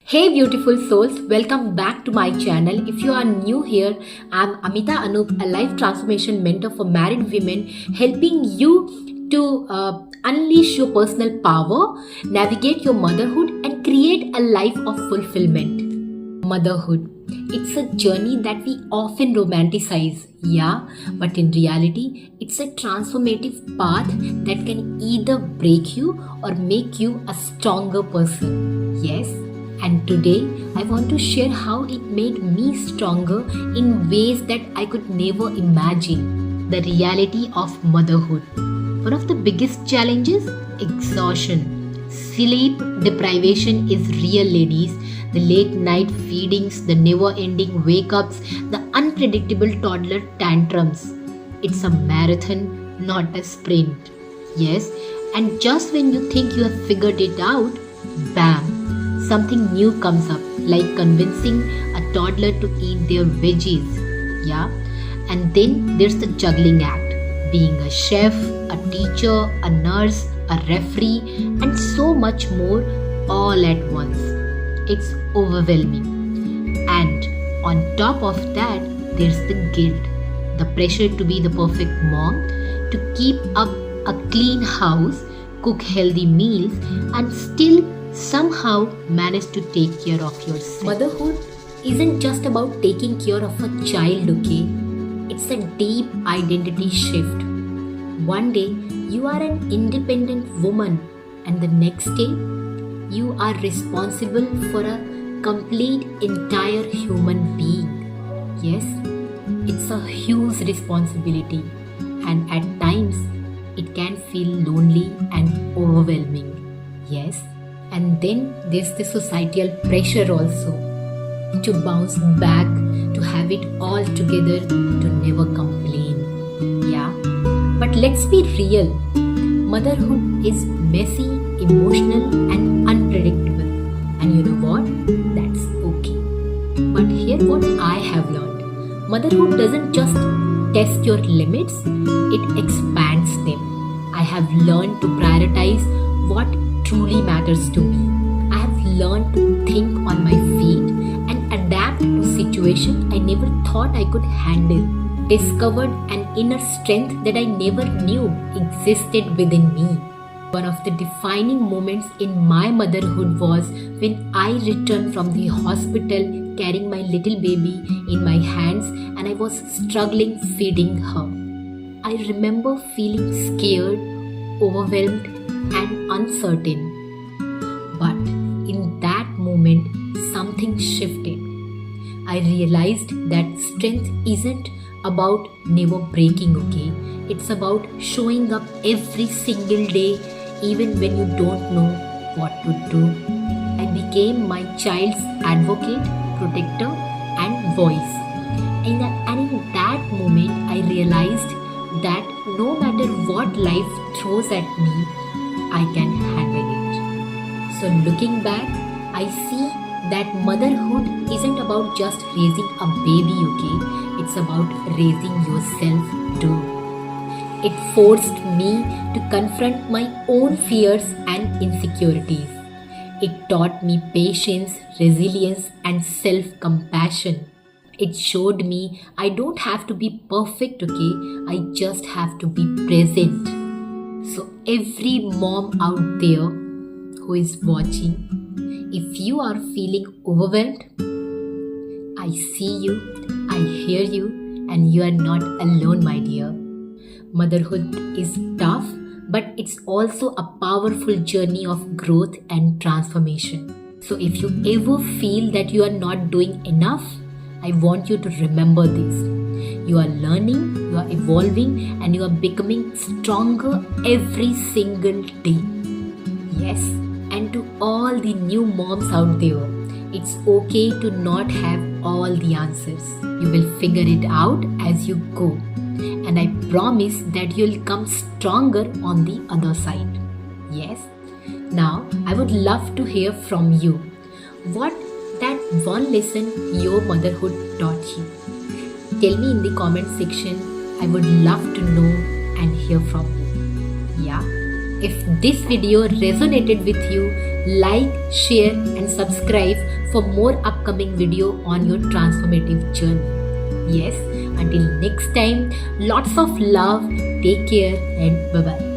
Hey beautiful souls, welcome back to my channel. If you are new here, I'm Amita Anup, a life transformation mentor for married women, helping you to unleash your personal power, navigate your motherhood, and create a life of fulfillment. Motherhood. It's a journey that we often romanticize, yeah, but in reality, it's a transformative path that can either break you or make you a stronger person. Yes. And today, I want to share how it made me stronger in ways that I could never imagine. The reality of motherhood. One of the biggest challenges? Exhaustion. Sleep deprivation is real, ladies. The late night feedings, the never ending wake ups, the unpredictable toddler tantrums. It's a marathon, not a sprint. Yes, and just when you think you have figured it out, bam! Something new comes up, like convincing a toddler to eat their veggies. Yeah, and then there's the juggling act, being a chef, a teacher, a nurse, a referee, and so much more all at once. It's overwhelming. And on top of that, there's the guilt, the pressure to be the perfect mom, to keep up a clean house, cook healthy meals, and still somehow manage to take care of yourself. Motherhood isn't just about taking care of a child, okay? It's a deep identity shift. One day, you are an independent woman, and the next day, you are responsible for a complete entire human being. Yes, it's a huge responsibility, and at times, it can feel lonely and overwhelming. Yes. And then there's the societal pressure also to bounce back, to have it all together, to never complain. Yeah, but let's be real. Motherhood is messy, emotional, and unpredictable. And you know what? That's okay. But here's what I have learned. Motherhood doesn't just test your limits, it expands them. I have learned to prioritize what truly matters to me. I have learned to think on my feet and adapt to situations I never thought I could handle. Discovered an inner strength that I never knew existed within me. One of the defining moments in my motherhood was when I returned from the hospital carrying my little baby in my hands and I was struggling feeding her. I remember feeling scared, overwhelmed, and uncertain. But in that moment, something shifted. I realized that strength isn't about never breaking, okay? It's about showing up every single day, even when you don't know what to do. I became my child's advocate, protector, and voice. And in that moment, I realized that no matter what life throws at me, I can handle it. So looking back, I see that motherhood isn't about just raising a baby, okay? It's about raising yourself too. It forced me to confront my own fears and insecurities. It taught me patience, resilience, and self-compassion. It showed me I don't have to be perfect, okay? I just have to be present. So every mom out there who is watching, if you are feeling overwhelmed, I see you, I hear you, and you are not alone, my dear. Motherhood is tough, but it's also a powerful journey of growth and transformation. So if you ever feel that you are not doing enough, I want you to remember this. You are learning, you are evolving, and you are becoming stronger every single day. Yes, and to all the new moms out there, it's okay to not have all the answers. You will figure it out as you go. And I promise that you'll come stronger on the other side. Yes. Now, I would love to hear from you. What that one lesson your motherhood taught you? Tell me in the comment section. I would love to know and hear from you. Yeah. If this video resonated with you, like, share and subscribe for more upcoming video on your transformative journey. Yes, until next time, lots of love, take care, and bye bye.